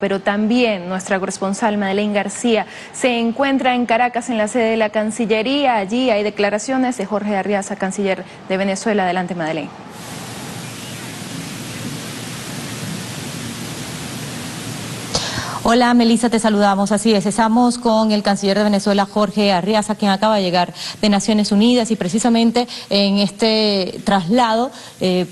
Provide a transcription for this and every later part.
Pero también nuestra corresponsal Madeleine García se encuentra en Caracas, en la sede de la Cancillería. Allí hay declaraciones de Jorge Arriaza, canciller de Venezuela. Adelante, Madeleine. Hola Melissa, te saludamos. Así es, estamos con el canciller de Venezuela, Jorge Arriaza, quien acaba de llegar de Naciones Unidas, y precisamente en este traslado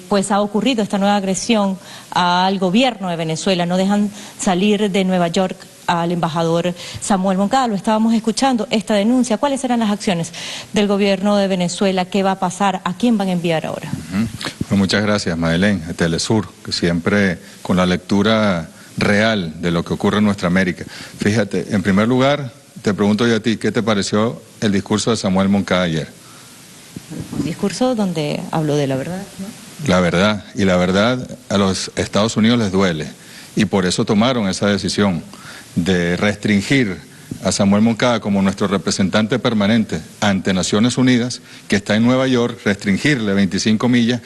pues ha ocurrido esta nueva agresión al gobierno de Venezuela. No dejan salir de Nueva York al embajador Samuel Moncada. Lo estábamos escuchando, esta denuncia. ¿Cuáles serán las acciones del gobierno de Venezuela? ¿Qué va a pasar? ¿A quién van a enviar ahora? Bueno, muchas gracias, Madeleine, de Telesur, que siempre con la lectura real de lo que ocurre en nuestra América. Fíjate, en primer lugar, te pregunto yo a ti, ¿qué te pareció el discurso de Samuel Moncada ayer? Un discurso donde habló de la verdad, ¿no? La verdad, y la verdad a los Estados Unidos les duele, y por eso tomaron esa decisión de restringir a Samuel Moncada como nuestro representante permanente ante Naciones Unidas, que está en Nueva York, restringirle 25 millas,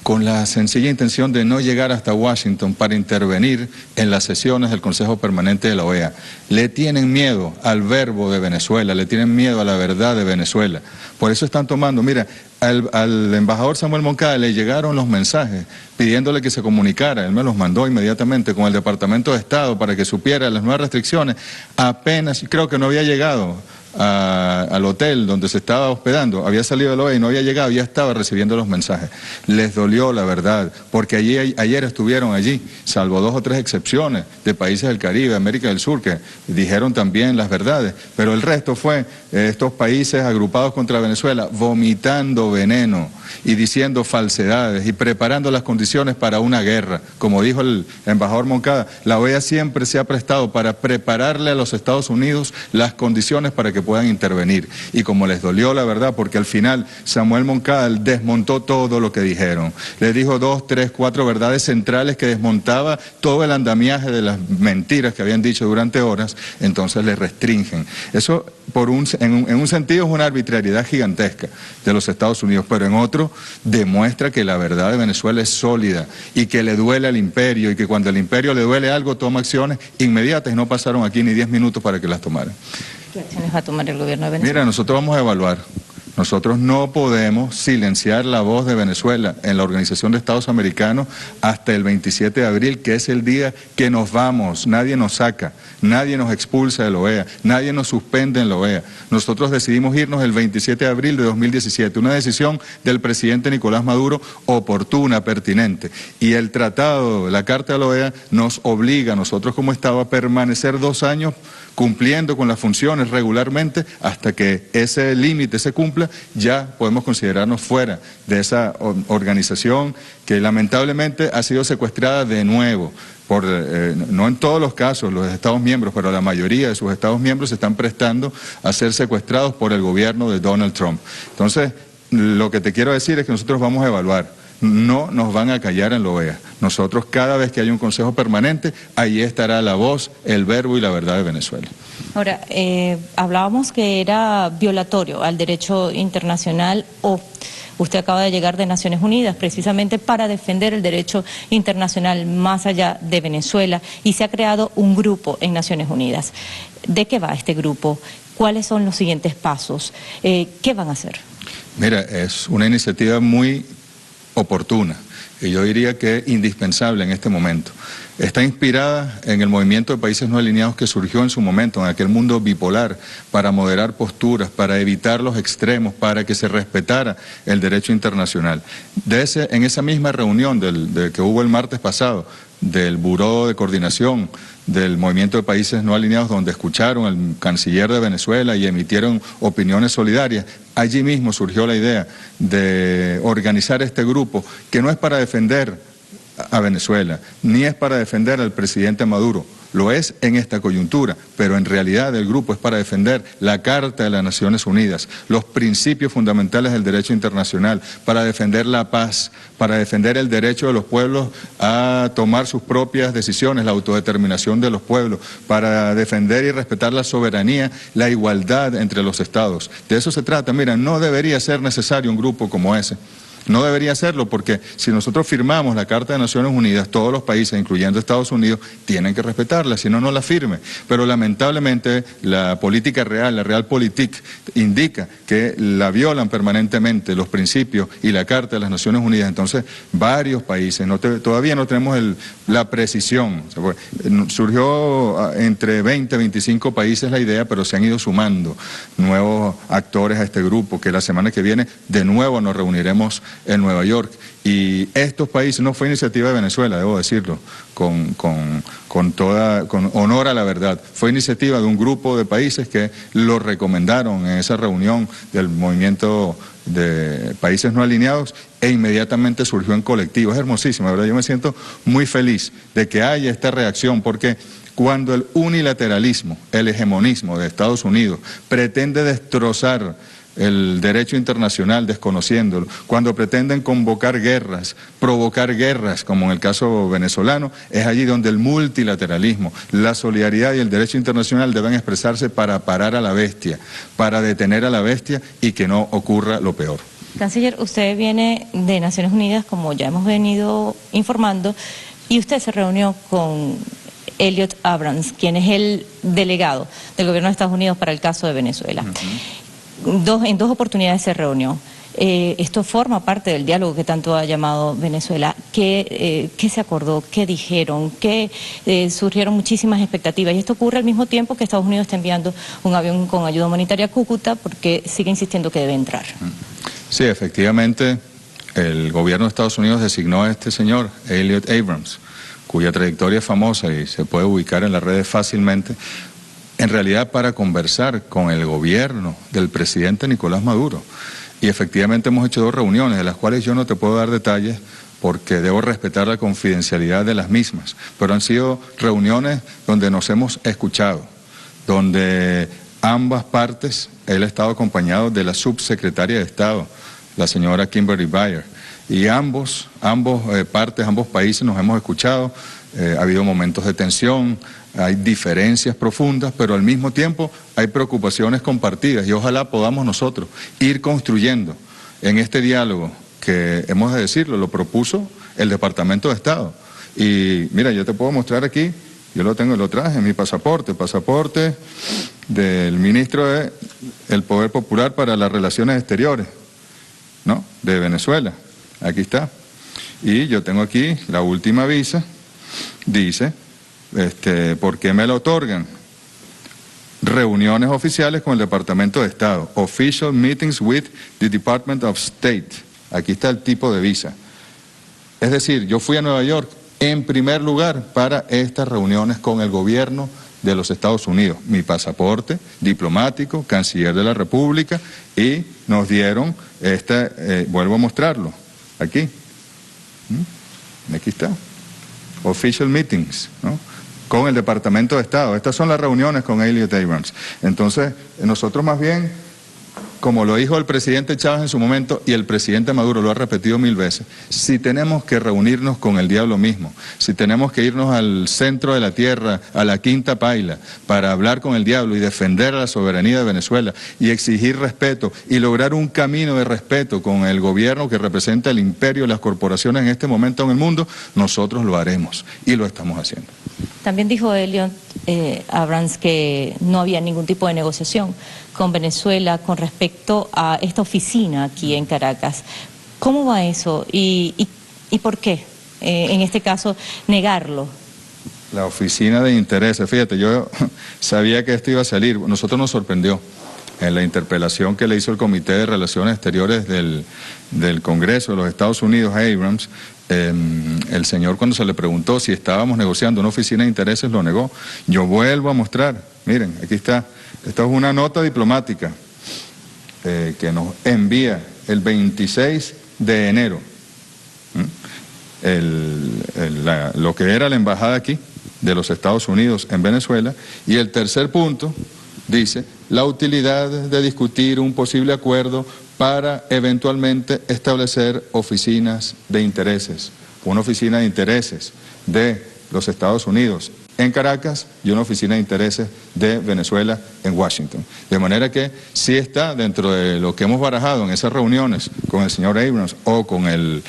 con la sencilla intención de no llegar hasta Washington para intervenir en las sesiones del Consejo Permanente de la OEA. Le tienen miedo al verbo de Venezuela, le tienen miedo a la verdad de Venezuela. Por eso están tomando, mira, al embajador Samuel Moncada le llegaron los mensajes pidiéndole que se comunicara, él me los mandó inmediatamente con el Departamento de Estado para que supiera las nuevas restricciones. Apenas, creo que no había llegado al hotel donde se estaba hospedando, había salido de la OEA y no había llegado, ya estaba recibiendo los mensajes. Les dolió la verdad, porque ayer estuvieron allí, salvo 2 o 3 excepciones de países del Caribe, América del Sur, que dijeron también las verdades, pero el resto fue estos países agrupados contra Venezuela, vomitando veneno y diciendo falsedades y preparando las condiciones para una guerra. Como dijo el embajador Moncada, la OEA siempre se ha prestado para prepararle a los Estados Unidos las condiciones para que puedan intervenir. Y como les dolió la verdad, porque al final Samuel Moncada desmontó todo lo que dijeron. Le dijo 2, 3, 4 verdades centrales que desmontaba todo el andamiaje de las mentiras que habían dicho durante horas, entonces le restringen. Eso en un sentido es una arbitrariedad gigantesca de los Estados Unidos, pero en otro demuestra que la verdad de Venezuela es sólida y que le duele al imperio, y que cuando al imperio le duele algo toma acciones inmediatas, y no pasaron aquí ni 10 minutos para que las tomaran. ¿Qué acciones va a tomar el gobierno de Venezuela? Mira, nosotros vamos a evaluar. Nosotros no podemos silenciar la voz de Venezuela en la Organización de Estados Americanos hasta el 27 de abril, que es el día que nos vamos. Nadie nos saca, nadie nos expulsa de la OEA, nadie nos suspende en la OEA. Nosotros decidimos irnos el 27 de abril de 2017, una decisión del presidente Nicolás Maduro oportuna, pertinente. Y el tratado, la Carta de la OEA, nos obliga a nosotros como Estado a permanecer 2 años cumpliendo con las funciones regularmente. Hasta que ese límite se cumpla, ya podemos considerarnos fuera de esa organización que lamentablemente ha sido secuestrada de nuevo. No en todos los casos los Estados miembros, pero la mayoría de sus Estados miembros se están prestando a ser secuestrados por el gobierno de Donald Trump. Entonces, lo que te quiero decir es que nosotros vamos a evaluar. No nos van a callar en la OEA. Nosotros, cada vez que haya un consejo permanente, ahí estará la voz, el verbo y la verdad de Venezuela. Ahora, hablábamos que era violatorio al derecho internacional, o usted acaba de llegar de Naciones Unidas precisamente para defender el derecho internacional más allá de Venezuela, y se ha creado un grupo en Naciones Unidas. ¿De qué va este grupo? ¿Cuáles son los siguientes pasos? ¿Qué van a hacer? Mira, es una iniciativa muy oportuna, y yo diría que indispensable en este momento. Está inspirada en el movimiento de países no alineados que surgió en su momento, en aquel mundo bipolar, para moderar posturas, para evitar los extremos, para que se respetara el derecho internacional. En esa misma reunión que hubo el martes pasado, del Buró de Coordinación del Movimiento de Países No Alineados, donde escucharon al canciller de Venezuela y emitieron opiniones solidarias, allí mismo surgió la idea de organizar este grupo, que no es para defender a Venezuela, ni es para defender al presidente Maduro. Lo es en esta coyuntura, pero en realidad el grupo es para defender la Carta de las Naciones Unidas, los principios fundamentales del derecho internacional, para defender la paz, para defender el derecho de los pueblos a tomar sus propias decisiones, la autodeterminación de los pueblos, para defender y respetar la soberanía, la igualdad entre los estados. De eso se trata. Mira, no debería ser necesario un grupo como ese. No debería hacerlo porque si nosotros firmamos la Carta de Naciones Unidas, todos los países, incluyendo Estados Unidos, tienen que respetarla, si no, no la firme. Pero lamentablemente la política real, la realpolitik, indica que la violan permanentemente los principios y la Carta de las Naciones Unidas. Entonces, varios países, todavía no tenemos la precisión. Surgió entre 20 y 25 países la idea, pero se han ido sumando nuevos actores a este grupo, que la semana que viene de nuevo nos reuniremos en Nueva York. Y estos países, no fue iniciativa de Venezuela, debo decirlo, con honor a la verdad, fue iniciativa de un grupo de países que lo recomendaron en esa reunión del movimiento de países no alineados e inmediatamente surgió en colectivo. Es hermosísimo, ¿verdad? Yo me siento muy feliz de que haya esta reacción porque cuando el unilateralismo, el hegemonismo de Estados Unidos pretende destrozar el derecho internacional desconociéndolo, cuando pretenden convocar guerras, provocar guerras, como en el caso venezolano, es allí donde el multilateralismo, la solidaridad y el derecho internacional deben expresarse para parar a la bestia, para detener a la bestia y que no ocurra lo peor. Canciller, usted viene de Naciones Unidas, como ya hemos venido informando, y usted se reunió con Elliot Abrams, quien es el delegado del gobierno de Estados Unidos para el caso de Venezuela. En dos oportunidades se reunió. Esto forma parte del diálogo que tanto ha llamado Venezuela. ¿Qué se acordó? ¿Qué dijeron? Surgieron muchísimas expectativas. Y esto ocurre al mismo tiempo que Estados Unidos está enviando un avión con ayuda humanitaria a Cúcuta porque sigue insistiendo que debe entrar. Sí, efectivamente, el gobierno de Estados Unidos designó a este señor, Elliot Abrams, cuya trayectoria es famosa y se puede ubicar en las redes fácilmente, en realidad para conversar con el gobierno del presidente Nicolás Maduro. Y efectivamente hemos hecho 2 reuniones, de las cuales yo no te puedo dar detalles porque debo respetar la confidencialidad de las mismas, pero han sido reuniones donde nos hemos escuchado, donde ambas partes, él ha estado acompañado de la subsecretaria de Estado, la señora Kimberly Bayer, y ambos países nos hemos escuchado, ha habido momentos de tensión, hay diferencias profundas, pero al mismo tiempo hay preocupaciones compartidas y ojalá podamos nosotros ir construyendo en este diálogo que, hemos de decirlo, lo propuso el Departamento de Estado. Y mira, yo te puedo mostrar aquí, yo lo traje en mi pasaporte del ministro del Poder Popular para las Relaciones Exteriores, ¿no?, de Venezuela. Aquí está. Y yo tengo aquí la última visa, dice, ¿por qué me la otorgan? Reuniones oficiales con el Departamento de Estado. Official meetings with the Department of State. Aquí está el tipo de visa. Es decir, yo fui a Nueva York en primer lugar para estas reuniones con el gobierno de los Estados Unidos. Mi pasaporte diplomático, canciller de la República, y nos dieron vuelvo a mostrarlo, aquí. Aquí está. Official meetings, ¿no?, con el Departamento de Estado. Estas son las reuniones con Elliot Abrams. Entonces, nosotros más bien, como lo dijo el presidente Chávez en su momento y el presidente Maduro lo ha repetido 1000 veces, si tenemos que reunirnos con el diablo mismo, si tenemos que irnos al centro de la tierra, a la quinta paila, para hablar con el diablo y defender la soberanía de Venezuela y exigir respeto y lograr un camino de respeto con el gobierno que representa el imperio y las corporaciones en este momento en el mundo, nosotros lo haremos y lo estamos haciendo. También dijo Elliot Abrams que no había ningún tipo de negociación con Venezuela con respecto a esta oficina aquí en Caracas. ¿Cómo va eso y por qué, en este caso, negarlo? La oficina de intereses, fíjate, yo sabía que esto iba a salir, nosotros nos sorprendió en la interpelación que le hizo el Comité de Relaciones Exteriores del Congreso de los Estados Unidos a Abrams. El señor, cuando se le preguntó si estábamos negociando una oficina de intereses, lo negó. Yo vuelvo a mostrar, miren, aquí está, esta es una nota diplomática que nos envía el 26 de enero, lo que era la embajada aquí de los Estados Unidos en Venezuela, y el tercer punto dice la utilidad de discutir un posible acuerdo para eventualmente establecer oficinas de intereses, una oficina de intereses de los Estados Unidos en Caracas y una oficina de intereses de Venezuela en Washington. De manera que sí está dentro de lo que hemos barajado en esas reuniones con el señor Abrams o con el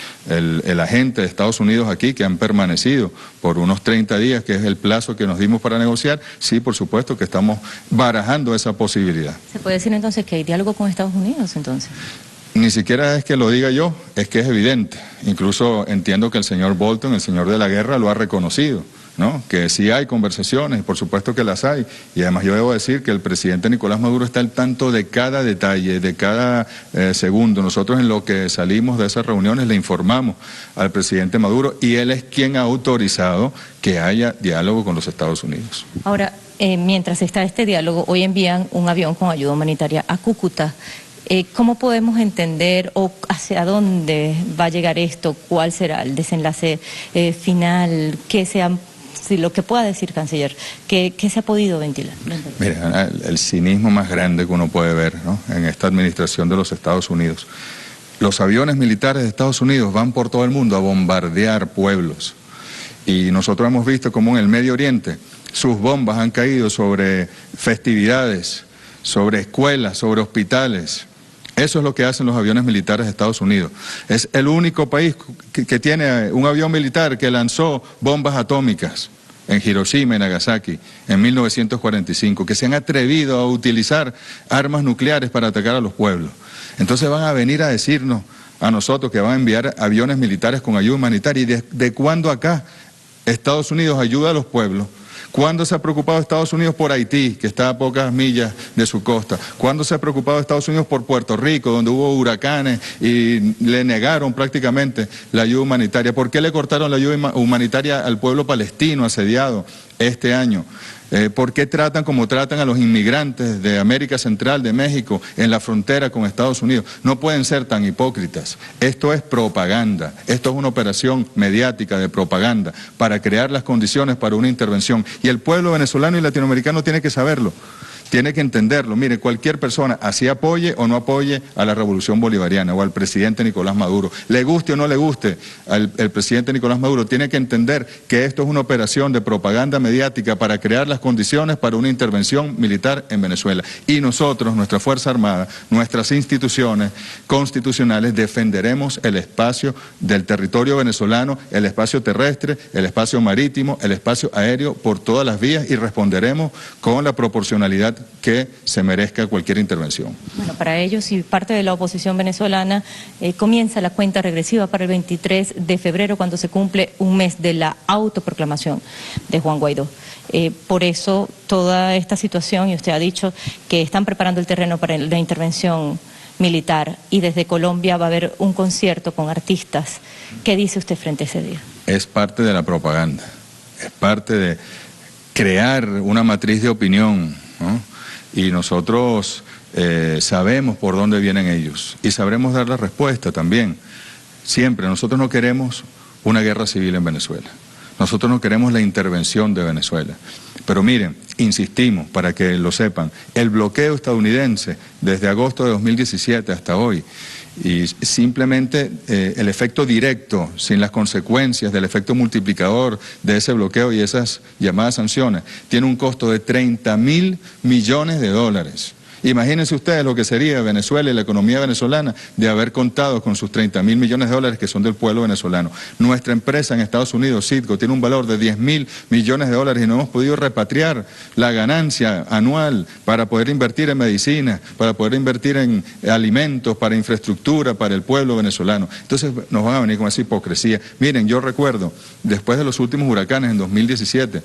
agente de Estados Unidos aquí, que han permanecido por unos 30 días, que es el plazo que nos dimos para negociar. Sí, por supuesto que estamos barajando esa posibilidad. ¿Se puede decir entonces que hay diálogo con Estados Unidos entonces? Ni siquiera es que lo diga yo, es que es evidente. Incluso entiendo que el señor Bolton, el señor de la guerra, lo ha reconocido, ¿no? Que sí hay conversaciones, por supuesto que las hay, y además yo debo decir que el presidente Nicolás Maduro está al tanto de cada detalle, de cada segundo. Nosotros en lo que salimos de esas reuniones le informamos al presidente Maduro y él es quien ha autorizado que haya diálogo con los Estados Unidos. Ahora, mientras está este diálogo, hoy envían un avión con ayuda humanitaria a Cúcuta. ¿Cómo podemos entender o hacia dónde va a llegar esto? ¿Cuál será el desenlace final? Si lo que pueda decir, canciller, ¿qué se ha podido ventilar? Mira, el cinismo más grande que uno puede ver, ¿no?, en esta administración de los Estados Unidos. Los aviones militares de Estados Unidos van por todo el mundo a bombardear pueblos. Y nosotros hemos visto cómo en el Medio Oriente sus bombas han caído sobre festividades, sobre escuelas, sobre hospitales. Eso es lo que hacen los aviones militares de Estados Unidos. Es el único país que tiene un avión militar que lanzó bombas atómicas en Hiroshima y Nagasaki en 1945, que se han atrevido a utilizar armas nucleares para atacar a los pueblos. Entonces van a venir a decirnos a nosotros que van a enviar aviones militares con ayuda humanitaria. ¿Y de cuándo acá Estados Unidos ayuda a los pueblos? ¿Cuándo se ha preocupado Estados Unidos por Haití, que está a pocas millas de su costa? ¿Cuándo se ha preocupado Estados Unidos por Puerto Rico, donde hubo huracanes y le negaron prácticamente la ayuda humanitaria? ¿Por qué le cortaron la ayuda humanitaria al pueblo palestino asediado este año? ¿Por qué tratan como tratan a los inmigrantes de América Central, de México, en la frontera con Estados Unidos? No pueden ser tan hipócritas. Esto es propaganda, esto es una operación mediática de propaganda para crear las condiciones para una intervención. Y el pueblo venezolano y latinoamericano tiene que saberlo. Tiene que entenderlo. Mire, cualquier persona, así apoye o no apoye a la revolución bolivariana o al presidente Nicolás Maduro, le guste o no le guste al presidente Nicolás Maduro, tiene que entender que esto es una operación de propaganda mediática para crear las condiciones para una intervención militar en Venezuela. Y nosotros, nuestra Fuerza Armada, nuestras instituciones constitucionales, defenderemos el espacio del territorio venezolano, el espacio terrestre, el espacio marítimo, el espacio aéreo, por todas las vías, y responderemos con la proporcionalidad que se merezca cualquier intervención. Bueno, para ellos y parte de la oposición venezolana comienza la cuenta regresiva para el 23 de febrero, cuando se cumple un mes de la autoproclamación de Juan Guaidó. Por eso toda esta situación, y usted ha dicho que están preparando el terreno para la intervención militar, y desde Colombia va a haber un concierto con artistas. ¿Qué dice usted frente a ese día? Es parte de la propaganda, es parte de crear una matriz de opinión, ¿no? Y nosotros sabemos por dónde vienen ellos y sabremos dar la respuesta también. Siempre, nosotros no queremos una guerra civil en Venezuela, nosotros no queremos la intervención de Venezuela. Pero miren, insistimos, para que lo sepan, el bloqueo estadounidense desde agosto de 2017 hasta hoy, y simplemente el efecto directo, sin las consecuencias del efecto multiplicador de ese bloqueo y esas llamadas sanciones, tiene un costo de $30.000 millones. Imagínense ustedes lo que sería Venezuela y la economía venezolana de haber contado con sus $30.000 millones que son del pueblo venezolano. Nuestra empresa en Estados Unidos, Citgo, tiene un valor de $10.000 millones y no hemos podido repatriar la ganancia anual para poder invertir en medicina, para poder invertir en alimentos, para infraestructura, para el pueblo venezolano. Entonces nos van a venir con esa hipocresía. Miren, yo recuerdo, después de los últimos huracanes en 2017,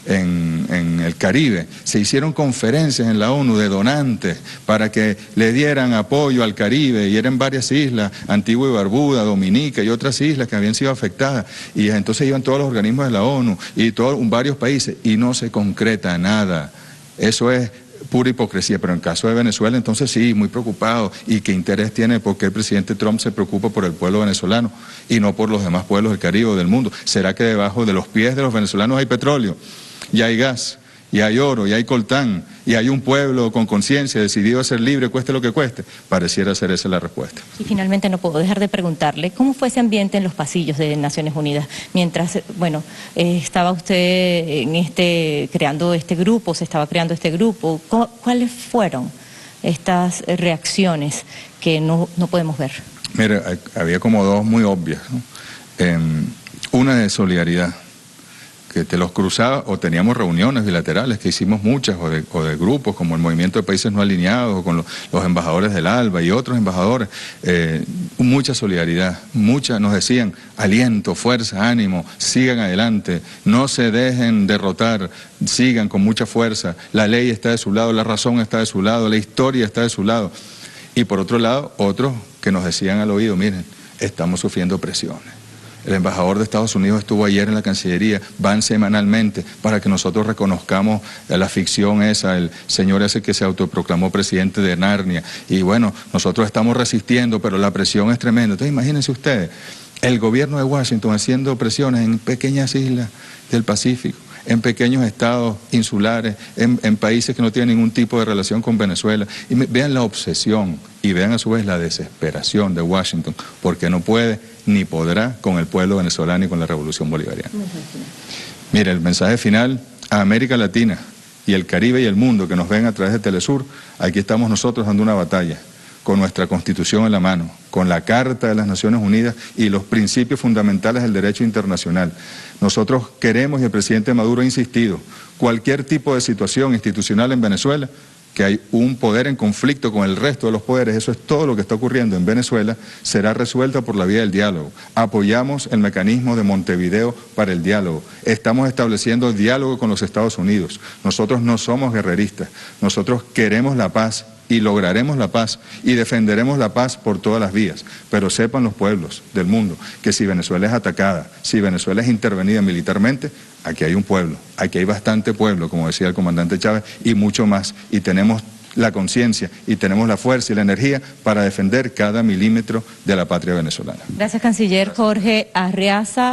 en el Caribe, se hicieron conferencias en la ONU de donantes para que le dieran apoyo al Caribe, y eran varias islas, Antigua y Barbuda, Dominica y otras islas que habían sido afectadas, y entonces iban todos los organismos de la ONU y varios países, y no se concreta nada. Eso es pura hipocresía. Pero en caso de Venezuela, entonces sí, muy preocupado. ¿Y qué interés tiene? Porque el presidente Trump se preocupa por el pueblo venezolano y no por los demás pueblos del Caribe o del mundo. ¿Será que debajo de los pies de los venezolanos hay petróleo y hay gas y hay oro, y hay coltán, y hay un pueblo con conciencia, decidido a ser libre, cueste lo que cueste, pareciera ser esa la respuesta. Y finalmente no puedo dejar de preguntarle, ¿cómo fue ese ambiente en los pasillos de Naciones Unidas? Mientras, estaba usted creando este grupo, se estaba creando este grupo, ¿cuáles fueron estas reacciones que no podemos ver? Mira, había como dos muy obvias, ¿no? Una de solidaridad, que te los cruzaba, o teníamos reuniones bilaterales, que hicimos muchas, o de grupos, como el Movimiento de Países No Alineados, o con los embajadores del ALBA y otros embajadores, mucha solidaridad, nos decían aliento, fuerza, ánimo, sigan adelante, no se dejen derrotar, sigan con mucha fuerza, la ley está de su lado, la razón está de su lado, la historia está de su lado. Y por otro lado, otros que nos decían al oído, miren, estamos sufriendo presiones. El embajador de Estados Unidos estuvo ayer en la Cancillería, van semanalmente para que nosotros reconozcamos la ficción esa, el señor ese que se autoproclamó presidente de Narnia. Y bueno, nosotros estamos resistiendo, pero la presión es tremenda. Entonces imagínense ustedes, el gobierno de Washington haciendo presiones en pequeñas islas del Pacífico, en pequeños estados insulares, en países que no tienen ningún tipo de relación con Venezuela. Y vean la obsesión y vean a su vez la desesperación de Washington, porque no puede ni podrá con el pueblo venezolano y con la revolución bolivariana. Mire, el mensaje final a América Latina y el Caribe y el mundo que nos ven a través de Telesur, aquí estamos nosotros dando una batalla, con nuestra Constitución en la mano, con la Carta de las Naciones Unidas y los principios fundamentales del derecho internacional. Nosotros queremos, y el presidente Maduro ha insistido, cualquier tipo de situación institucional en Venezuela, que hay un poder en conflicto con el resto de los poderes, eso es todo lo que está ocurriendo en Venezuela, será resuelta por la vía del diálogo. Apoyamos el mecanismo de Montevideo para el diálogo. Estamos estableciendo diálogo con los Estados Unidos. Nosotros no somos guerreristas, nosotros queremos la paz y lograremos la paz y defenderemos la paz por todas las vías. Pero sepan los pueblos del mundo que si Venezuela es atacada, si Venezuela es intervenida militarmente, aquí hay un pueblo, aquí hay bastante pueblo, como decía el comandante Chávez, y mucho más. Y tenemos la conciencia y tenemos la fuerza y la energía para defender cada milímetro de la patria venezolana. Gracias, canciller Jorge Arriaza.